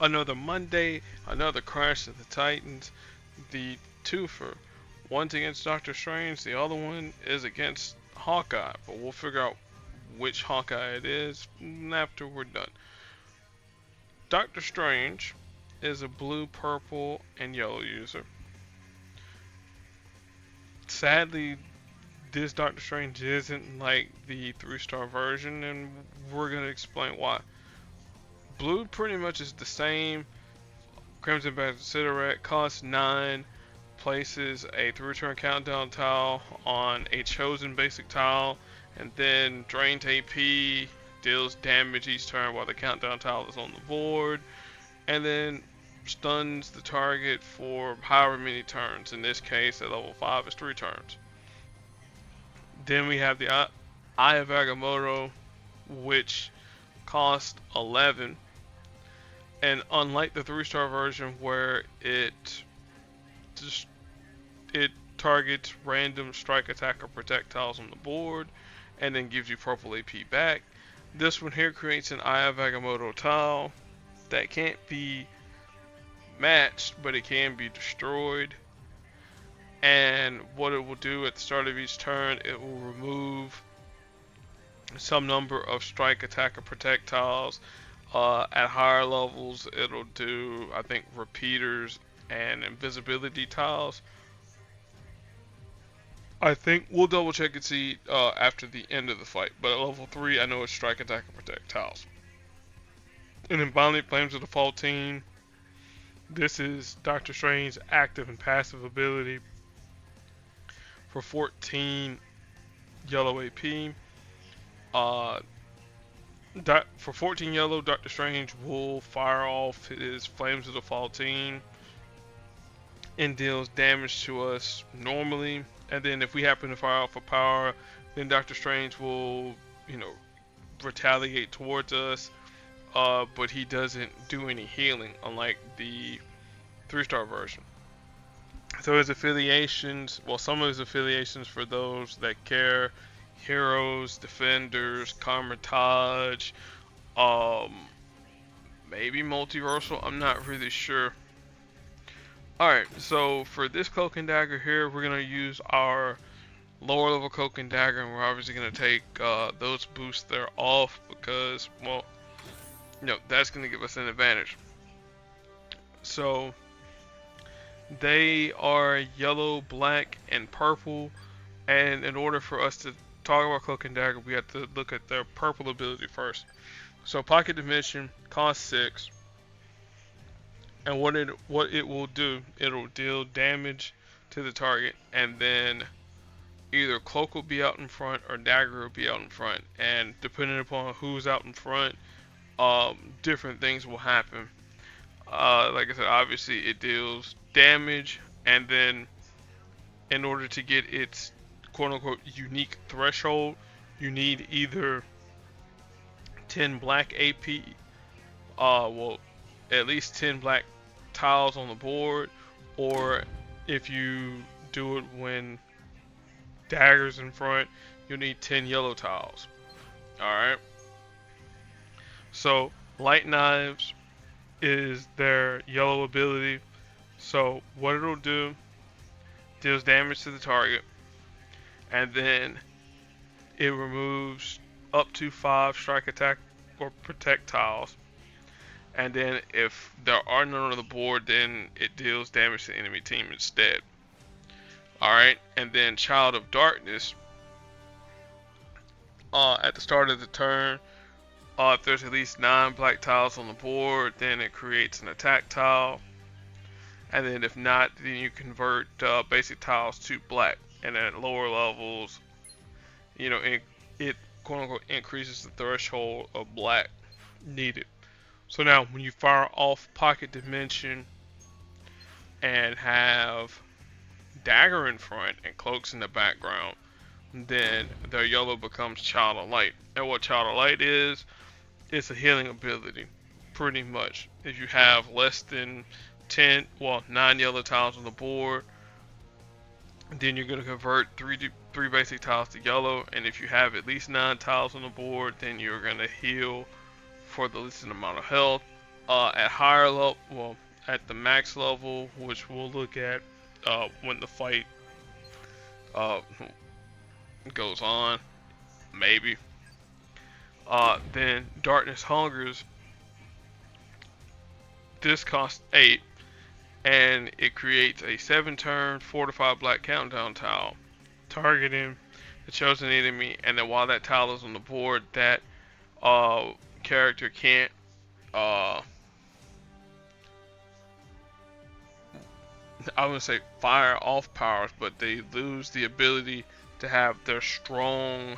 another Monday, another Crash of the Titans. The twofer. One's against Doctor Strange, the other one is against Hawkeye. But we'll figure out which Hawkeye it is after we're done. Doctor Strange is a blue, purple, and yellow user. Sadly, this Doctor Strange isn't like the 3-star version, and we're going to explain why. Blue pretty much is the same. Crimson Badge Cyttorak costs 9, places a 3-turn countdown tile on a chosen basic tile, and then drains AP, deals damage each turn while the countdown tile is on the board, and then stuns the target for however many turns. In this case, at level 5 is 3 turns. Then we have the Eye of Agamotto, which costs 11. And unlike the 3-star version where it targets random strike, attack, or projectiles on the board and then gives you purple AP back, this one here creates an Eye of Agamotto tile that can't be matched, but it can be destroyed. And what it will do at the start of each turn, it will remove some number of strike, attack, or projectiles. At higher levels, it'll do, I think, repeaters and invisibility tiles. I think we'll double check and see after the end of the fight. But at level 3, I know it's strike, attack, and projectiles. And then finally, Flames of the Fall Team. This is Doctor Strange's active and passive ability for 14 yellow AP. For 14 yellow, Doctor Strange will fire off his Flames of the Fall Team and deals damage to us normally. And then if we happen to fire off a power, then Doctor Strange will, retaliate towards us. But he doesn't do any healing, unlike the 3-star version. So his affiliations, some of his affiliations for those that care: Heroes, Defenders, Carmitage, maybe Multiversal, I'm not really sure. Alright, so for this Cloak and Dagger here, we're going to use our lower level Cloak and Dagger, and we're obviously going to take those boosts there off because, that's going to give us an advantage. So they are yellow, black, and purple, and in order for us to talk about Cloak and Dagger, we have to look at their purple ability first. So Pocket Dimension costs 6, and what it will do, it'll deal damage to the target, and then either Cloak will be out in front or Dagger will be out in front, and depending upon who's out in front, different things will happen. Like I said, obviously it deals damage, and then in order to get its quote-unquote unique threshold, you need either 10 black AP, at least 10 black tiles on the board, or if you do it when Dagger's in front, you'll need 10 yellow tiles. Alright, so Light Knives is their yellow ability. So what it'll do, deals damage to the target, and then it removes up to 5 strike, attack, or protect tiles. And then if there are none on the board, then it deals damage to the enemy team instead. Alright, and then Child of Darkness, at the start of the turn, if there's at least 9 black tiles on the board, then it creates an attack tile. And then if not, then you convert basic tiles to black. And at lower levels, it quote-unquote increases the threshold of black needed. So now when you fire off Pocket Dimension and have Dagger in front and Cloak's in the background, then their yellow becomes Child of Light. And what Child of Light is, it's a healing ability, pretty much. If you have less than 9 yellow tiles on the board, then you're going to convert 3 basic tiles to yellow, and if you have at least 9 tiles on the board, then you're going to heal for the least amount of health. At higher level, well, at the max level, which we'll look at when the fight uh, goes on, maybe. Then Darkness Hungers. This costs 8, and it creates a 7-turn fortified black countdown tile, targeting the chosen enemy. And then while that tile is on the board, that character can't I wouldn't say fire off powers, but they lose the ability to have their strong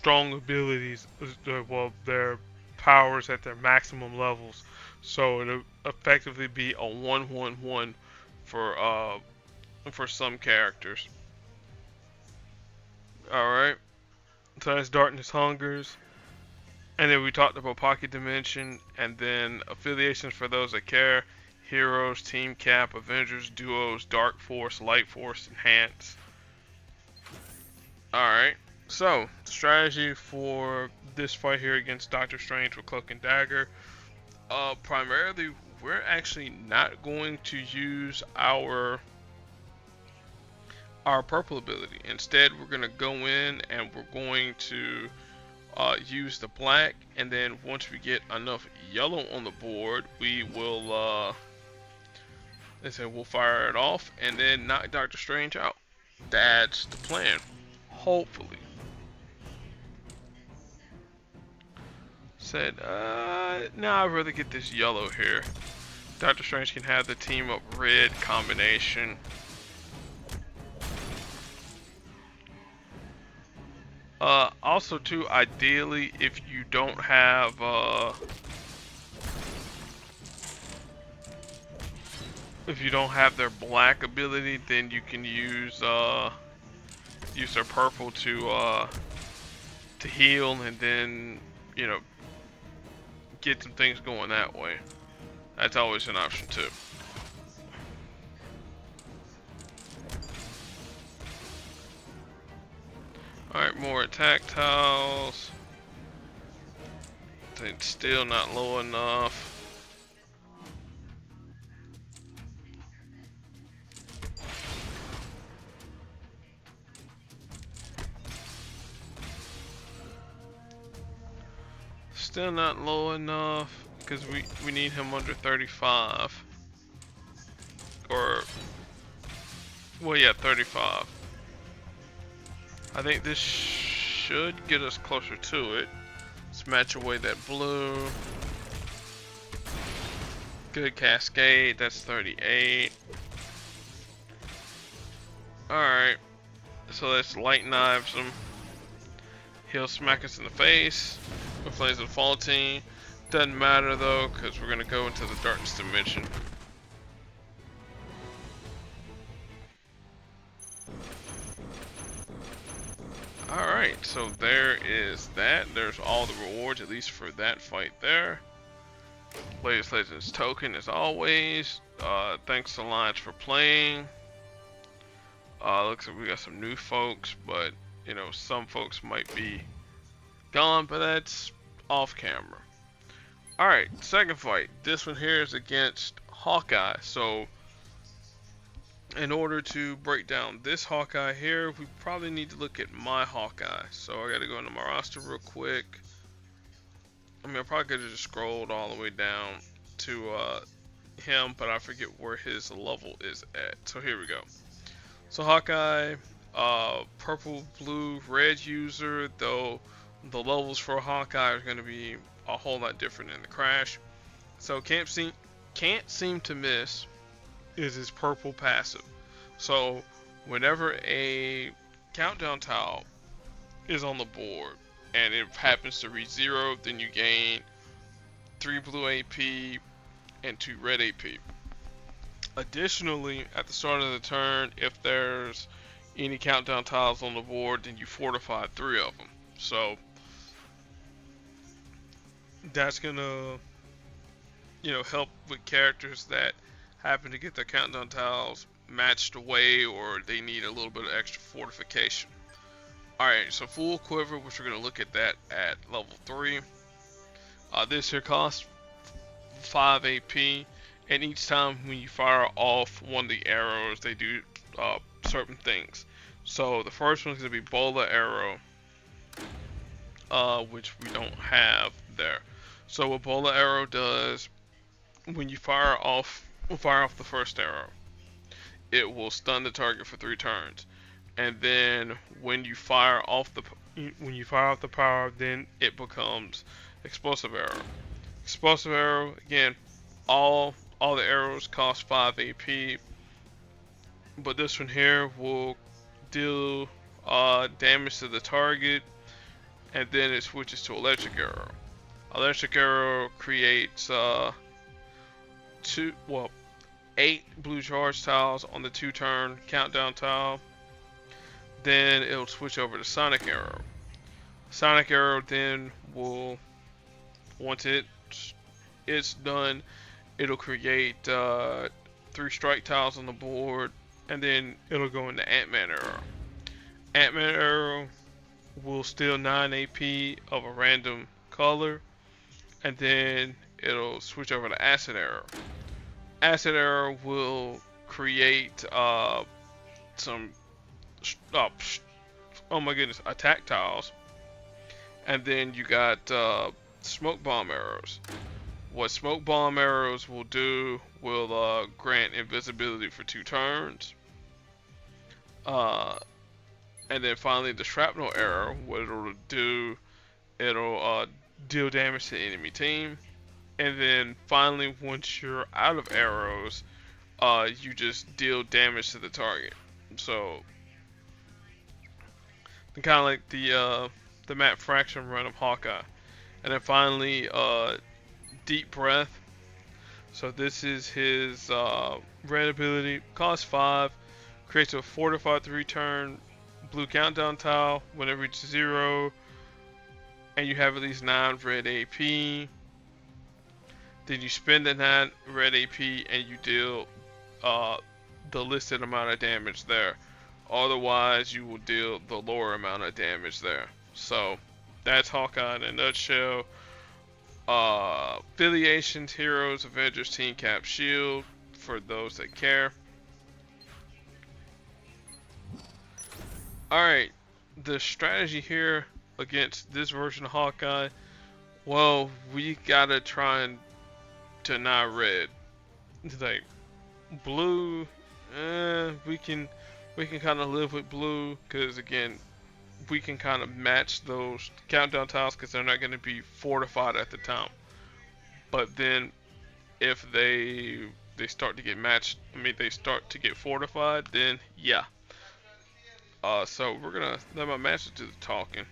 abilities, well, their powers at their maximum levels. So it'll effectively be a 1-1-1 for some characters. All right, so that's Darkness Hungers, and then we talked about Pocket Dimension, and then affiliations for those that care: Heroes, Team Cap, Avengers, Duos, Darkforce, Lightforce, Enhance. Alright, so strategy for this fight here against Doctor Strange with Cloak and Dagger. Primarily, we're actually not going to use our purple ability. Instead, we're going to go in and we're going to use the black, and then once we get enough yellow on the board, we will we'll fire it off and then knock Doctor Strange out. That's the plan. Hopefully. Said, nah, I'd rather get this yellow here. Doctor Strange can have the team up red combination. Also too, ideally, if you don't have, their black ability, then you can use their purple to heal, and then, you know, get some things going that way. That's always an option too. Alright, more attack tiles. It's still not low enough. Still not low enough because we need him under 35. Or, well, yeah, 35. I think this should get us closer to it. Let's match away that blue. Good cascade, that's 38. Alright, so let's light knives him. He'll smack us in the face with Flames of the Fall Team. Doesn't matter though, because we're going to go into the Darkness Dimension. Alright, so there is that. There's all the rewards, at least for that fight there. Latest Legends token as always. Thanks Alliance for playing. Looks like we got some new folks, but you know, some folks might be gone, but that's off camera. Alright, second fight. This one here is against Hawkeye. So in order to break down this Hawkeye here, we probably need to look at my Hawkeye. So I gotta go into my roster real quick. I mean, I probably could have just scrolled all the way down to him, but I forget where his level is at. So here we go. So Hawkeye, purple, blue, red user, though the levels for Hawkeye are going to be a whole lot different in the Crash. So can't seem to miss is his purple passive. So whenever a countdown tile is on the board and it happens to reach 0, then you gain 3 blue AP and 2 red AP. Additionally, at the start of the turn, if there's any countdown tiles on the board, then you fortify 3 of them. So that's gonna, you know, help with characters that happen to get their countdown tiles matched away, or they need a little bit of extra fortification. Alright, so full quiver, which we're gonna look at that at level 3. This here costs 5 AP, and each time when you fire off one of the arrows, they do certain things. So the first one is going to be Bola Arrow, which we don't have there. So what Bola Arrow does, when you fire off the first arrow, it will stun the target for 3 turns. And then when you fire off the power, then it becomes Explosive Arrow. Explosive Arrow, again, all the arrows cost 5 AP, but this one here will deal damage to the target, and then it switches to Electric Arrow. Electric Arrow creates 8 blue charge tiles on the 2-turn countdown tile. Then it'll switch over to Sonic Arrow. Sonic Arrow then will, once it's done, it'll create 3 strike tiles on the board, and then it'll go into Ant-Man Arrow. Ant-Man Arrow will steal 9 AP of a random color, and then it'll switch over to Acid Arrow. Acid Arrow will create some oh my goodness, attack tiles, and then you got Smoke Bomb Arrows. What Smoke Bomb Arrows will do will grant invisibility for 2 turns. And then finally the Shrapnel Arrow, what it'll do, it'll deal damage to the enemy team. And then finally, once you're out of arrows, you just deal damage to the target. So kind of like the Matt Fraction run of Hawkeye. And then finally, Deep Breath. So this is his red ability. Costs 5. Creates a fortified 3-turn blue countdown tile when it reaches 0. And you have at least 9 red AP. Then you spend the 9 red AP and you deal the listed amount of damage there. Otherwise, you will deal the lower amount of damage there. So that's Hawkeye in a nutshell. Affiliations, Heroes, Avengers, Team Cap, Shield, for those that care. Alright, the strategy here against this version of Hawkeye, well, we gotta try and deny red. It's like blue, we can kind of live with blue, because again, we can kind of match those countdown tiles because they're not going to be fortified at the time. But then if they start to get matched, they start to get fortified, then yeah. So we're gonna let my master do the talking.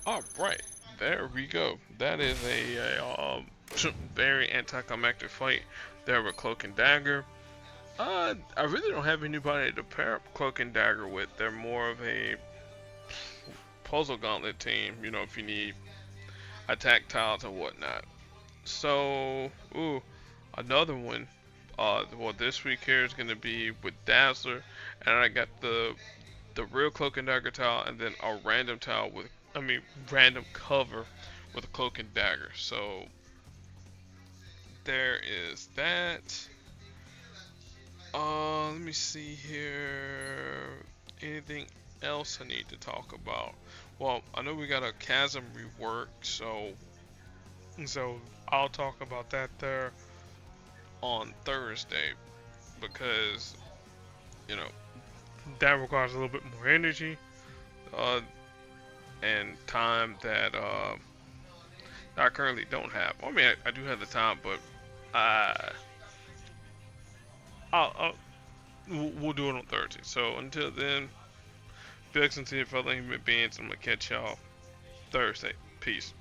Alright, there we go. That is a very anticlimactic fight there with Cloak and Dagger. I really don't have anybody to pair up Cloak and Dagger with. They're more of a puzzle gauntlet team, you know, if you need attack tiles and whatnot. So, ooh, another one. Well, this week here is gonna be with Dazzler, and I got the real Cloak and Dagger tile, and then a random tile with, random cover with a Cloak and Dagger. So there is that. Let me see here. Anything else I need to talk about? Well, I know we got a chasm rework, so I'll talk about that there on Thursday because you know that requires a little bit more energy uh, and time that I currently don't have. I mean, I do have the time, but I we'll do it on Thursday. So until then, be excellent to your fellow human beings. I'm gonna catch y'all Thursday. Peace.